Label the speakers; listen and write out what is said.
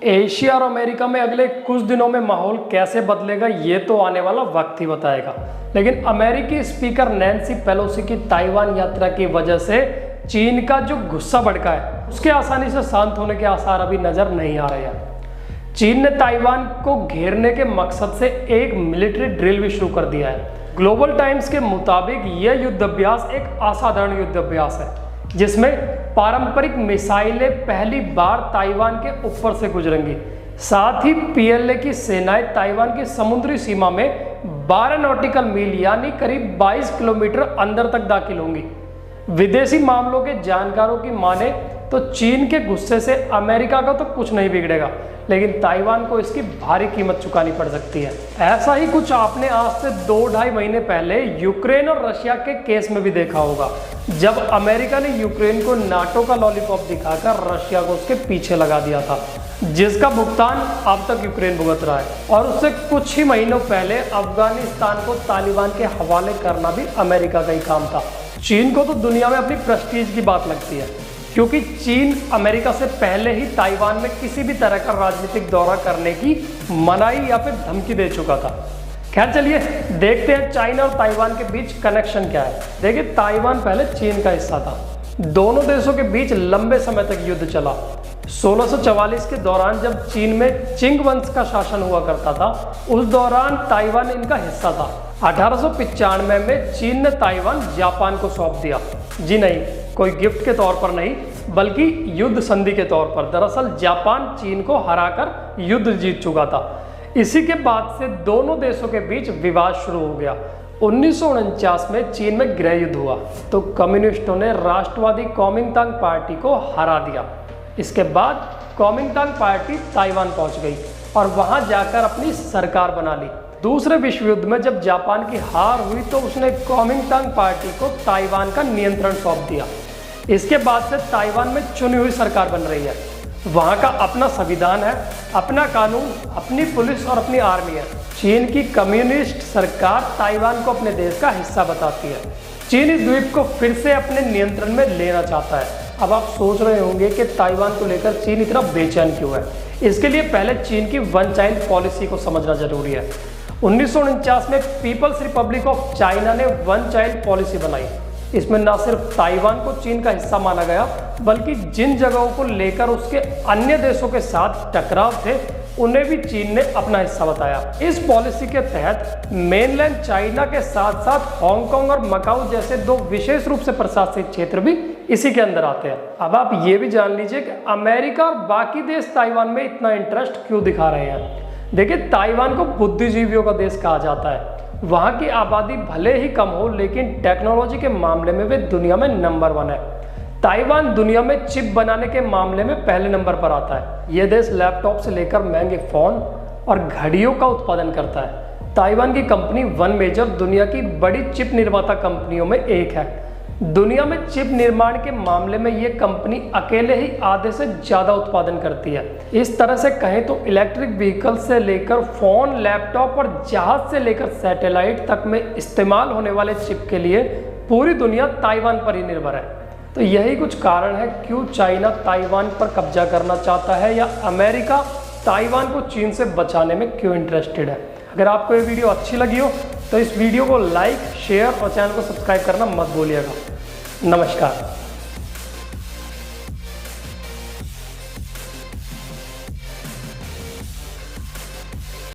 Speaker 1: Asia और America में अगले कुछ दिनों में माहौल कैसे बदलेगा ये तो आने वाला वक्त ही बताएगा। लेकिन अमेरिकी स्पीकर नैन्सी पेलोसी की ताइवान यात्रा की वजह से चीन का जो गुस्सा भड़का है उसके आसानी से शांत होने के आसार अभी नजर नहीं आ रहे हैं। चीन ने ताइवान को घेरने के मकसद से एक मिलिट्री ड्रिल भी शुरू कर दिया है। ग्लोबल टाइम्स के मुताबिक यह युद्ध अभ्यास एक असाधारण युद्ध अभ्यास है जिसमें पारंपरिक मिसाइलें पहली बार ताइवान के ऊपर से गुजरेंगी। साथ ही पीएलए की सेनाएं ताइवान की समुद्री सीमा में 12 नॉटिकल मील यानी करीब 22 किलोमीटर अंदर तक दाखिल होंगी। विदेशी मामलों के जानकारों की माने तो चीन के गुस्से से अमेरिका का तो कुछ नहीं बिगड़ेगा, लेकिन ताइवान को इसकी भारी कीमत चुकानी पड़ सकती है। ऐसा ही कुछ आपने आज से 2-2.5 महीने पहले यूक्रेन और रशिया के केस में भी देखा होगा, जब अमेरिका ने यूक्रेन को नाटो का लॉलीपॉप दिखाकर रशिया को उसके पीछे लगा दिया था, जिसका भुगतान अब तक यूक्रेन भुगत रहा है। और उससे कुछ ही महीनों पहले अफगानिस्तान को तालिबान के हवाले करना भी अमेरिका का ही काम था। चीन को तो दुनिया में अपनी प्रेस्टीज की बात लगती है, क्योंकि चीन अमेरिका से पहले ही ताइवान में किसी भी तरह का राजनीतिक दौरा करने की मनाही या फिर धमकी दे चुका था। खैर चलिए देखते हैं चाइना और ताइवान के बीच कनेक्शन क्या है। देखिए, ताइवान पहले चीन का हिस्सा था। दोनों देशों के बीच लंबे समय तक युद्ध चला। 1644 के दौरान जब चीन में चिंग वंश का शासन हुआ करता था, उस दौरान ताइवान इनका हिस्सा था। 1895 में चीन ने ताइवान जापान को सौंप दिया। जी नहीं, कोई गिफ्ट के तौर पर नहीं, बल्कि युद्ध संधि के तौर पर। दरअसल जापान चीन को हराकर युद्ध जीत चुका था। इसी के बाद से दोनों देशों के बीच विवाद शुरू हो गया। 1949 में चीन में गृह युद्ध हुआ तो कम्युनिस्टों ने राष्ट्रवादी कुओमिंतांग पार्टी को हरा दिया। इसके बाद कुओमिंतांग पार्टी ताइवान पहुंच गई और वहां जाकर अपनी सरकार बना ली। दूसरे विश्व युद्ध में जब जापान की हार हुई तो उसने कुओमिंतांग पार्टी को ताइवान का नियंत्रण सौंप दिया। इसके बाद से ताइवान में चुनी हुई सरकार बन रही है। वहां का अपना संविधान है, अपना कानून, अपनी पुलिस और अपनी आर्मी है। चीन की कम्युनिस्ट सरकार ताइवान को अपने देश का हिस्सा बताती है। चीन इस द्वीप को फिर से अपने नियंत्रण में लेना चाहता है। अब आप सोच रहे होंगे कि ताइवान को लेकर चीन इतना बेचैन क्यों है। इसके लिए पहले चीन की वन चाइल्ड पॉलिसी को समझना जरूरी है। 1949 में पीपल्स रिपब्लिक ऑफ चाइना ने वन चाइल्ड पॉलिसी बनाई। इसमें न सिर्फ ताइवान को चीन का हिस्सा माना गया, बल्कि जिन जगहों को लेकर उसके अन्य देशों के साथ टकराव थे उन्हें भी चीन ने अपना हिस्सा बताया। इस पॉलिसी के तहत मेनलैंड चाइना के साथ साथ हांगकांग और मकाऊ जैसे दो विशेष रूप से प्रशासित क्षेत्र भी इसी के अंदर आते हैं। अब आप ये भी जान लीजिए कि अमेरिका और बाकी देश ताइवान में इतना इंटरेस्ट क्यों दिखा रहे हैं। देखिए, ताइवान को बुद्धिजीवियों का देश कहा जाता है। वहाँ की आबादी भले ही कम हो, लेकिन टेक्नोलॉजी के मामले में वे दुनिया में नंबर 1 है। ताइवान दुनिया में चिप बनाने के मामले में पहले नंबर पर आता है। यह देश लैपटॉप से लेकर महंगे फोन और घड़ियों का उत्पादन करता है। ताइवान की कंपनी वन मेजर दुनिया की बड़ी चिप निर्माता कंपनियों में एक है। दुनिया में चिप निर्माण के मामले में ये कंपनी अकेले ही आधे से ज़्यादा उत्पादन करती है। इस तरह से कहें तो इलेक्ट्रिक व्हीकल से लेकर फ़ोन, लैपटॉप और जहाज से लेकर सैटेलाइट तक में इस्तेमाल होने वाले चिप के लिए पूरी दुनिया ताइवान पर ही निर्भर है। तो यही कुछ कारण है क्यों चाइना ताइवान पर कब्जा करना चाहता है, या अमेरिका ताइवान को चीन से बचाने में क्यों इंटरेस्टेड है। अगर आपको ये वीडियो अच्छी लगी हो तो इस वीडियो को लाइक, शेयर और चैनल को सब्सक्राइब करना मत भूलिएगा। नमस्कार।